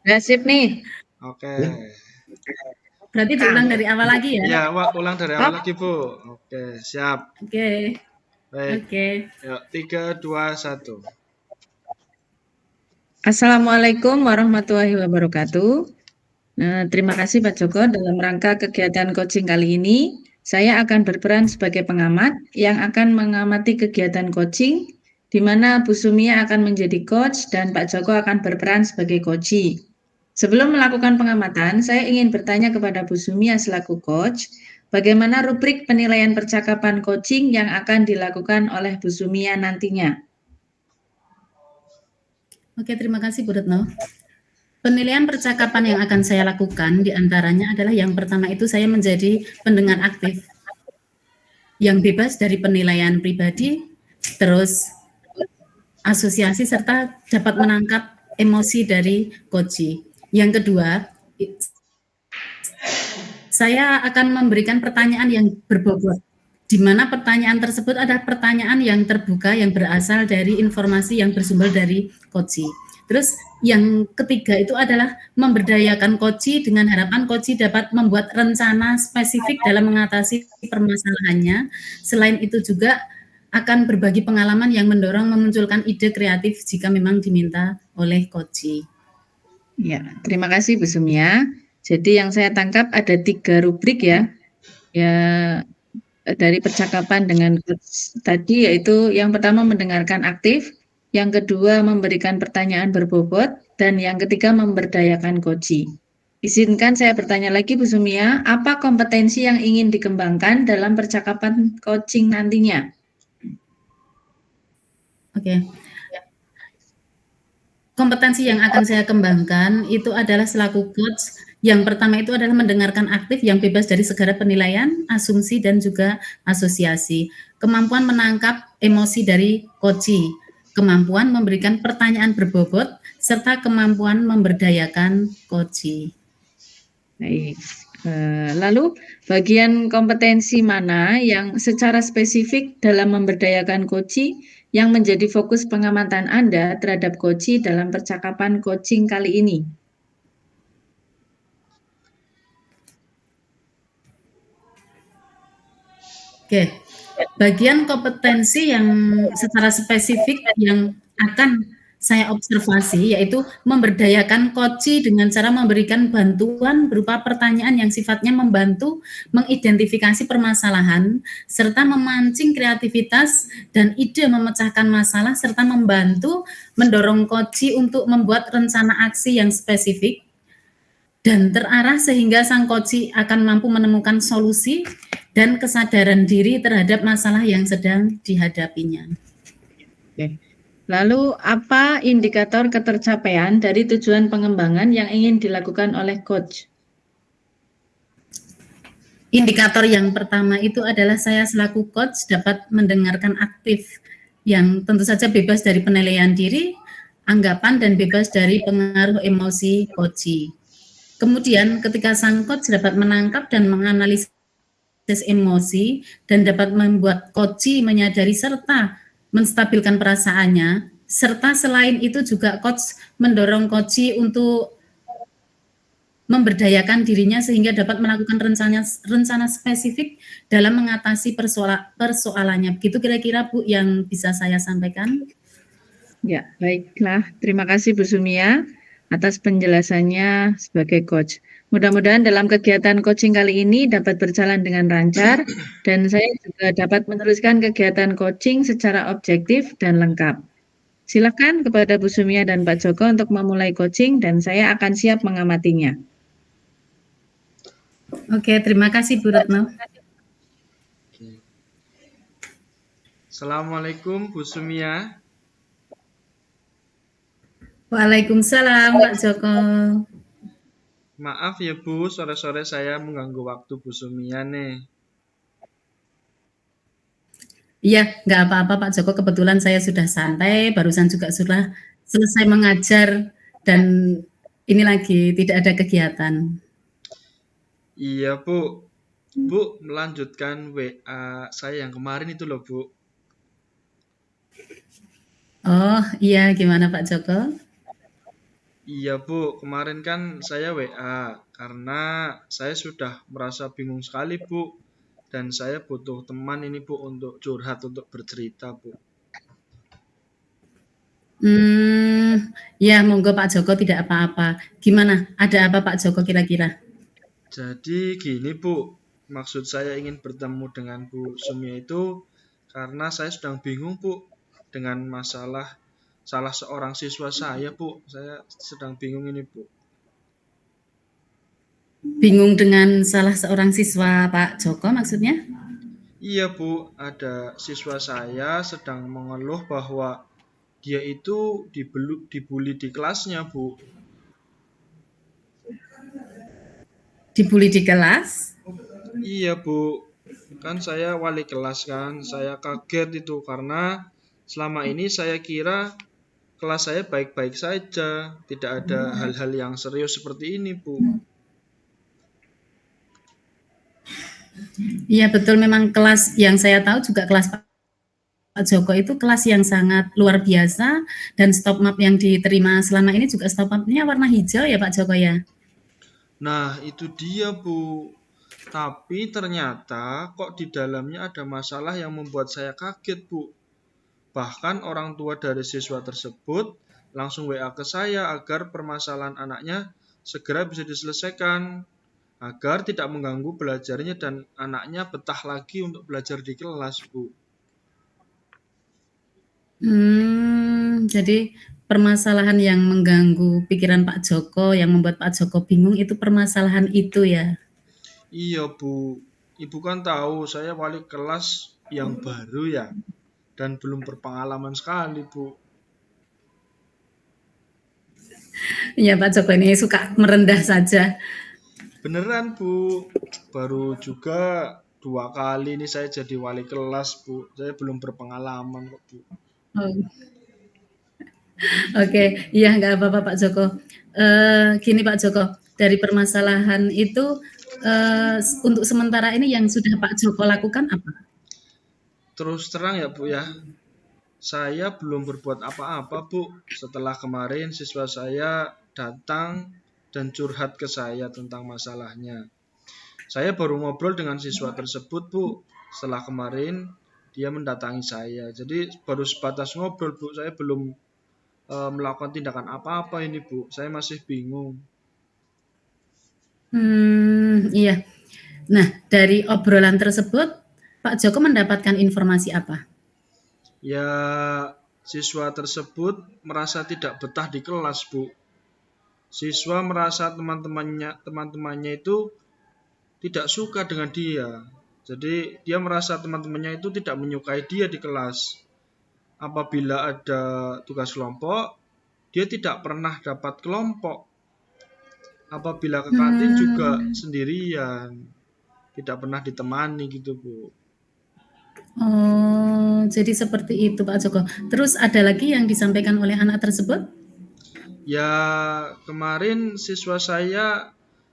Udah sip nih. Oke. Berarti diulang dari awal lagi ya? Ya, ulang dari awal lagi, Bu. Oke, siap. Oke, Baik. oke. Yuk, 3, 2, 1. Assalamualaikum warahmatullahi wabarakatuh. Nah, terima kasih Pak Joko. Dalam rangka kegiatan coaching kali ini, saya akan berperan sebagai pengamat yang akan mengamati kegiatan coaching, di mana Bu Sumia akan menjadi coach dan Pak Joko akan berperan sebagai coachee. Sebelum melakukan pengamatan, saya ingin bertanya kepada Bu Sumia selaku coach, bagaimana rubrik penilaian percakapan coaching yang akan dilakukan oleh Bu Sumia nantinya? Oke, terima kasih Bu Retno. Penilaian percakapan yang akan saya lakukan diantaranya adalah yang pertama itu saya menjadi pendengar aktif yang bebas dari penilaian pribadi, terus asosiasi serta dapat menangkap emosi dari coachee. Yang kedua, saya akan memberikan pertanyaan yang berbobot, di mana pertanyaan tersebut adalah pertanyaan yang terbuka yang berasal dari informasi yang bersumber dari coachee. Terus yang ketiga itu adalah memberdayakan coachee dengan harapan coachee dapat membuat rencana spesifik dalam mengatasi permasalahannya. Selain itu juga akan berbagi pengalaman yang mendorong memunculkan ide kreatif jika memang diminta oleh coachee. Ya, terima kasih Bu Sumia. Jadi yang saya tangkap ada 3 rubrik ya. Ya, dari percakapan dengan coach tadi, yaitu yang pertama mendengarkan aktif, yang kedua memberikan pertanyaan berbobot, dan yang ketiga memberdayakan coachee. Izinkan saya bertanya lagi Bu Sumia, apa kompetensi yang ingin dikembangkan dalam percakapan coaching nantinya? Oke. Kompetensi yang akan saya kembangkan itu adalah selaku coach, yang pertama itu adalah mendengarkan aktif yang bebas dari segala penilaian, asumsi, dan juga asosiasi. Kemampuan menangkap emosi dari coachee, kemampuan memberikan pertanyaan berbobot, serta kemampuan memberdayakan coachee. Baik. Lalu bagian kompetensi mana yang secara spesifik dalam memberdayakan coachee yang menjadi fokus pengamatan Anda terhadap coachee dalam percakapan coaching kali ini? Oke, bagian kompetensi yang secara spesifik yang akan saya observasi yaitu memberdayakan coachee dengan cara memberikan bantuan berupa pertanyaan yang sifatnya membantu mengidentifikasi permasalahan serta memancing kreativitas dan ide memecahkan masalah serta membantu mendorong coachee untuk membuat rencana aksi yang spesifik dan terarah sehingga sang coachee akan mampu menemukan solusi dan kesadaran diri terhadap masalah yang sedang dihadapinya. Oke. Lalu apa indikator ketercapaian dari tujuan pengembangan yang ingin dilakukan oleh coach? Indikator yang pertama itu adalah saya selaku coach dapat mendengarkan aktif yang tentu saja bebas dari penilaian diri, anggapan, dan bebas dari pengaruh emosi coachee. Kemudian ketika sang coach dapat menangkap dan menganalisis emosi dan dapat membuat coachee menyadari serta menstabilkan perasaannya, serta selain itu juga coach mendorong coachee untuk memberdayakan dirinya sehingga dapat melakukan rencana spesifik dalam mengatasi persoalannya. Begitu kira-kira Bu yang bisa saya sampaikan. Ya, baiklah. Terima kasih Bu Sumia atas penjelasannya sebagai coach. Mudah-mudahan dalam kegiatan coaching kali ini dapat berjalan dengan lancar dan saya juga dapat meneruskan kegiatan coaching secara objektif dan lengkap. Silakan kepada Bu Sumia dan Pak Joko untuk memulai coaching dan saya akan siap mengamatinya. Oke, terima kasih Bu Retno. Assalamualaikum Bu Sumia. Waalaikumsalam Pak Joko. Maaf ya Bu, sore-sore saya mengganggu waktu Bu Sumia nih. Iya, nggak apa-apa Pak Joko, kebetulan saya sudah santai, barusan juga sudah selesai mengajar dan ini lagi tidak ada kegiatan. Iya Bu, Bu melanjutkan WA saya yang kemarin itu loh Bu. Oh iya, gimana Pak Joko? Iya Bu, kemarin kan saya WA karena saya sudah merasa bingung sekali Bu. Dan saya butuh teman ini Bu untuk curhat, untuk bercerita Bu. Ya monggo Pak Joko tidak apa-apa. Gimana? Ada apa Pak Joko kira-kira? Jadi gini Bu, maksud saya ingin bertemu dengan Bu Sumia itu karena saya sedang bingung Bu dengan masalah salah seorang siswa saya Bu. Saya sedang bingung ini Bu. Bingung dengan salah seorang siswa Pak Joko maksudnya? Iya Bu, ada siswa saya sedang mengeluh bahwa dia itu dibully di kelasnya Bu. Dibully di kelas? Iya Bu, kan saya wali kelas kan, saya kaget itu karena selama ini saya kira kelas saya baik-baik saja, tidak ada hal-hal yang serius seperti ini Bu. Iya betul, memang kelas yang saya tahu juga kelas Pak Joko itu kelas yang sangat luar biasa, dan stop map yang diterima selama ini juga stop mapnya warna hijau ya Pak Joko ya? Nah itu dia Bu, tapi ternyata kok di dalamnya ada masalah yang membuat saya kaget Bu. Bahkan orang tua dari siswa tersebut langsung WA ke saya agar permasalahan anaknya segera bisa diselesaikan, agar tidak mengganggu belajarnya dan anaknya betah lagi untuk belajar di kelas, Bu. Jadi permasalahan yang mengganggu pikiran Pak Joko, yang membuat Pak Joko bingung itu permasalahan itu ya? Iya, Bu. Ibu kan tahu saya wali kelas yang baru ya, dan belum berpengalaman sekali, Bu. Iya Pak Joko ini suka merendah saja. Beneran, Bu. Baru juga 2 kali ini saya jadi wali kelas, Bu. Saya belum berpengalaman kok, Bu. Oh, oke, iya nggak apa-apa Pak Joko. Gini Pak Joko, dari permasalahan itu untuk sementara ini yang sudah Pak Joko lakukan apa? Terus terang ya, Bu ya. Saya belum berbuat apa-apa, Bu. Setelah kemarin siswa saya datang dan curhat ke saya tentang masalahnya. Saya baru ngobrol dengan siswa tersebut, Bu. Setelah kemarin dia mendatangi saya. Jadi baru sebatas ngobrol, Bu. Saya belum melakukan tindakan apa-apa ini, Bu. Saya masih bingung. Iya. Nah, dari obrolan tersebut Pak Joko mendapatkan informasi apa? Ya, siswa tersebut merasa tidak betah di kelas, Bu. Siswa merasa teman-temannya itu tidak suka dengan dia. Jadi dia merasa teman-temannya itu tidak menyukai dia di kelas. Apabila ada tugas kelompok, dia tidak pernah dapat kelompok. Apabila ke kantin juga sendirian, tidak pernah ditemani gitu, Bu. Oh, jadi seperti itu Pak Joko. Terus ada lagi yang disampaikan oleh anak tersebut? Ya, kemarin siswa saya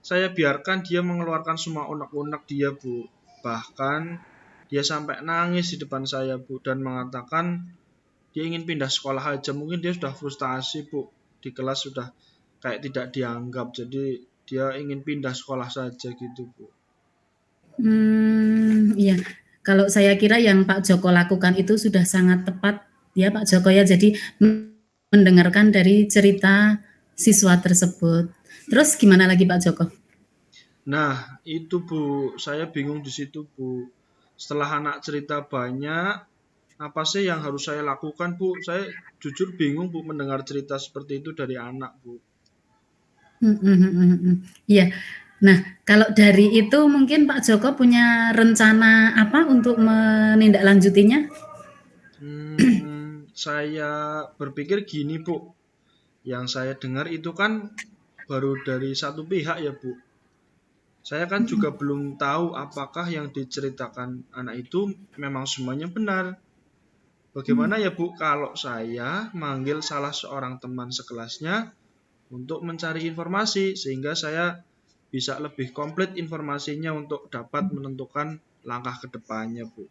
biarkan dia mengeluarkan semua unek-unek dia, Bu. Bahkan dia sampai nangis di depan saya, Bu, dan mengatakan dia ingin pindah sekolah aja. Mungkin dia sudah frustasi, Bu. Di kelas sudah kayak tidak dianggap. Jadi dia ingin pindah sekolah saja gitu, Bu. Iya. Kalau saya kira yang Pak Joko lakukan itu sudah sangat tepat ya Pak Joko ya. Jadi mendengarkan dari cerita siswa tersebut. Terus gimana lagi Pak Joko? Nah, itu Bu, saya bingung di situ, Bu. Setelah anak cerita banyak, apa sih yang harus saya lakukan, Bu? Saya jujur bingung, Bu, mendengar cerita seperti itu dari anak, Bu. Iya. Nah, kalau dari itu mungkin Pak Joko punya rencana apa untuk menindaklanjutinya? Saya berpikir gini, Bu. Yang saya dengar itu kan baru dari satu pihak ya, Bu. Saya kan juga belum tahu apakah yang diceritakan anak itu memang semuanya benar. Bagaimana ya, Bu, kalau saya manggil salah seorang teman sekelasnya untuk mencari informasi sehingga saya bisa lebih komplit informasinya untuk dapat menentukan langkah ke depannya, Bu.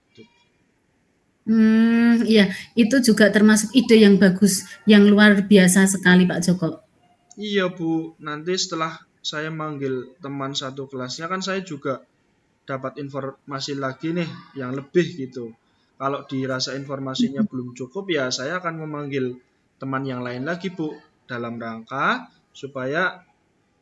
Iya, itu juga termasuk ide yang bagus, yang luar biasa sekali Pak Joko. Iya Bu, nanti setelah saya manggil teman satu kelasnya kan saya juga dapat informasi lagi nih yang lebih gitu. Kalau dirasa informasinya belum cukup ya saya akan memanggil teman yang lain lagi Bu, dalam rangka supaya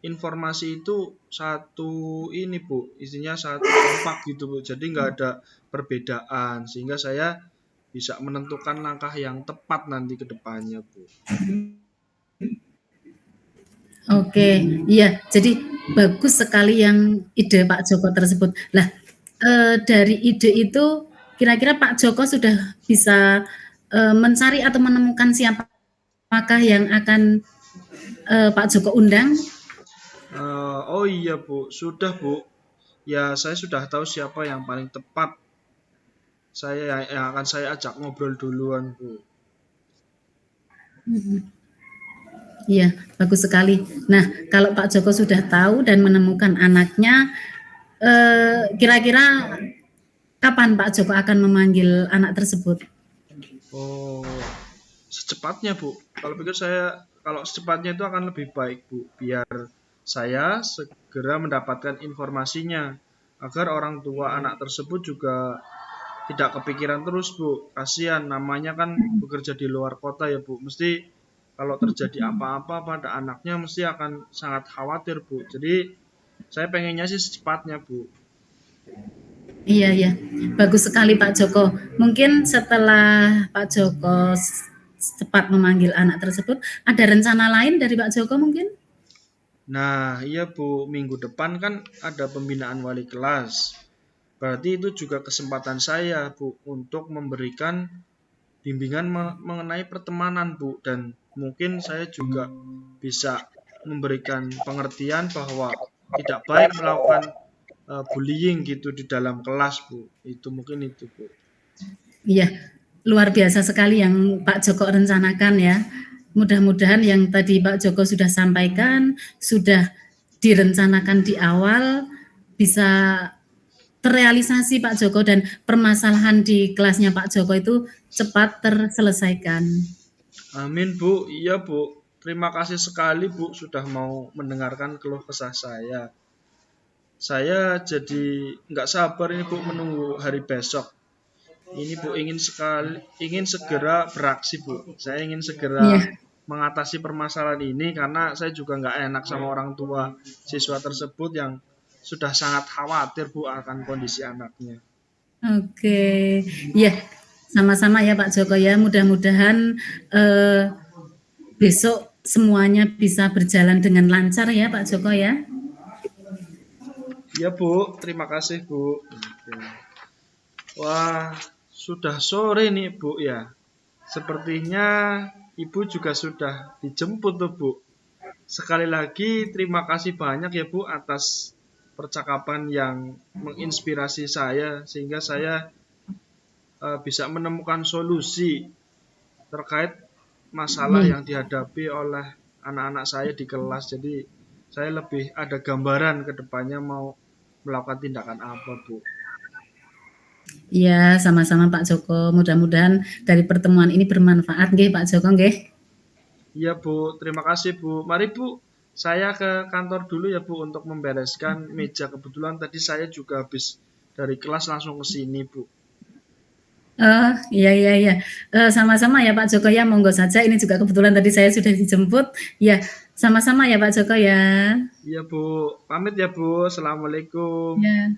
informasi itu satu ini Bu, isinya satu kompak gitu Bu. Jadi nggak ada perbedaan sehingga saya bisa menentukan langkah yang tepat nanti ke depannya Bu. Oke, iya. Jadi bagus sekali yang ide Pak Joko tersebut. Lah, dari ide itu kira-kira Pak Joko sudah bisa mencari atau menemukan siapakah yang akan Pak Joko undang? Oh iya Bu, sudah Bu. Ya saya sudah tahu siapa yang paling tepat. Saya yang akan saya ajak ngobrol duluan Bu. Iya, bagus sekali. Nah, kalau Pak Joko sudah tahu dan menemukan anaknya, kira-kira kapan Pak Joko akan memanggil anak tersebut? Oh, secepatnya Bu. Kalau pikir saya kalau secepatnya itu akan lebih baik Bu, biar saya segera mendapatkan informasinya agar orang tua anak tersebut juga tidak kepikiran terus Bu. Kasihan namanya kan bekerja di luar kota ya Bu. Mesti kalau terjadi apa-apa pada anaknya mesti akan sangat khawatir Bu. Jadi saya pengennya sih secepatnya Bu. Iya, iya. Bagus sekali Pak Joko. Mungkin setelah Pak Joko cepat memanggil anak tersebut, ada rencana lain dari Pak Joko mungkin? Nah iya Bu, minggu depan kan ada pembinaan wali kelas. Berarti itu juga kesempatan saya Bu untuk memberikan bimbingan mengenai pertemanan Bu, dan mungkin saya juga bisa memberikan pengertian bahwa tidak baik melakukan bullying gitu di dalam kelas Bu. Itu mungkin itu Bu. Iya, luar biasa sekali yang Pak Joko rencanakan ya. Mudah-mudahan yang tadi Pak Joko sudah sampaikan, sudah direncanakan di awal, bisa terrealisasi Pak Joko dan permasalahan di kelasnya Pak Joko itu cepat terselesaikan. Amin Bu, iya Bu. Terima kasih sekali Bu sudah mau mendengarkan keluh kesah saya. Saya jadi nggak sabar ini Bu menunggu hari besok. Ini Bu ingin segera beraksi Bu. Saya ingin segera Iya, mengatasi permasalahan ini karena saya juga nggak enak sama orang tua siswa tersebut yang sudah sangat khawatir Bu akan kondisi anaknya. oke. Iya, sama-sama ya Pak Joko ya. Mudah-mudahan besok semuanya bisa berjalan dengan lancar ya Pak Joko ya. Ya Bu, terima kasih Bu. Wah, sudah sore nih Bu ya. Sepertinya Ibu juga sudah dijemput tuh Bu. Sekali lagi terima kasih banyak ya Bu atas percakapan yang menginspirasi saya sehingga saya bisa menemukan solusi terkait masalah yang dihadapi oleh anak-anak saya di kelas. Jadi saya lebih ada gambaran ke depannya mau melakukan tindakan apa Bu. Iya, sama-sama Pak Joko. Mudah-mudahan dari pertemuan ini bermanfaat nggih Pak Joko nggih. Iya Bu, terima kasih Bu. Mari Bu, saya ke kantor dulu ya Bu untuk membereskan meja. Kebetulan tadi saya juga habis dari kelas langsung ke sini Bu. Oh, iya iya iya. Sama-sama ya Pak Joko ya, monggo saja. Ini juga kebetulan tadi saya sudah dijemput. Ya, sama-sama ya Pak Joko ya. Iya Bu, pamit ya Bu. Assalamualaikum. Ya.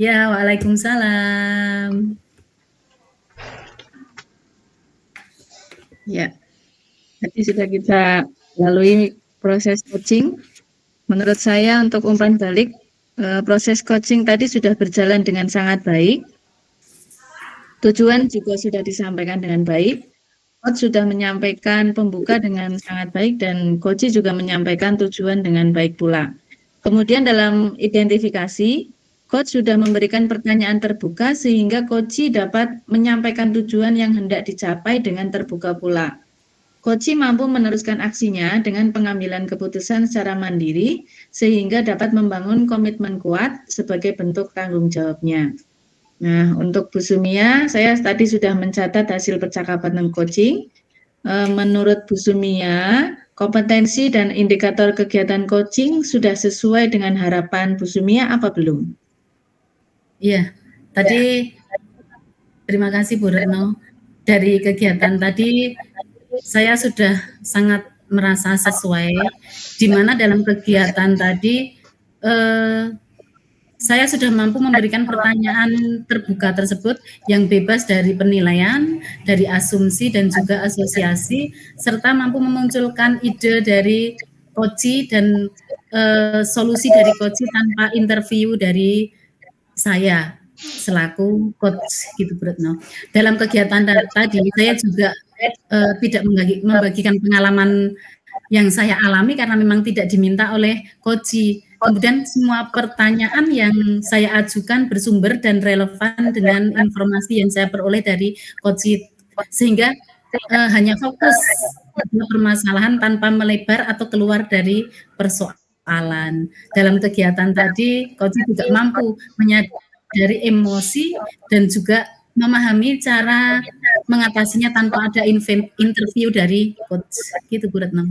Ya, waalaikumsalam. Ya, tadi sudah kita lalui proses coaching. Menurut saya untuk umpan balik, proses coaching tadi sudah berjalan dengan sangat baik. Tujuan juga sudah disampaikan dengan baik. Coach sudah menyampaikan pembuka dengan sangat baik dan coach juga menyampaikan tujuan dengan baik pula. Kemudian dalam identifikasi, coach sudah memberikan pertanyaan terbuka sehingga coach dapat menyampaikan tujuan yang hendak dicapai dengan terbuka pula. Coach mampu meneruskan aksinya dengan pengambilan keputusan secara mandiri sehingga dapat membangun komitmen kuat sebagai bentuk tanggung jawabnya. Nah, untuk Bu Sumia, saya tadi sudah mencatat hasil percakapan dan coaching. Menurut Bu Sumia, kompetensi dan indikator kegiatan coaching sudah sesuai dengan harapan Bu Sumia apa belum? Iya, tadi terima kasih Bu Retno. Dari kegiatan tadi saya sudah sangat merasa sesuai, di mana dalam kegiatan tadi saya sudah mampu memberikan pertanyaan terbuka tersebut yang bebas dari penilaian, dari asumsi dan juga asosiasi, serta mampu memunculkan ide dari coach dan solusi dari coach tanpa interview dari saya selaku coach gitu Bu Retno. Dalam kegiatan tadi saya juga tidak membagikan pengalaman yang saya alami karena memang tidak diminta oleh coach. Kemudian semua pertanyaan yang saya ajukan bersumber dan relevan dengan informasi yang saya peroleh dari coach, sehingga hanya fokus pada permasalahan tanpa melebar atau keluar dari persoalan. Dalam kegiatan tadi, coach juga mampu menyadari emosi dan juga memahami cara mengatasinya tanpa ada interview dari coach. Gitu Bu Retno.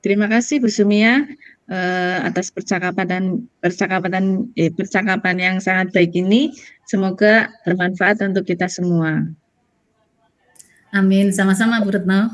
Terima kasih Bu Sumia atas percakapan yang sangat baik ini. Semoga bermanfaat untuk kita semua. Amin, sama-sama Bu Retno.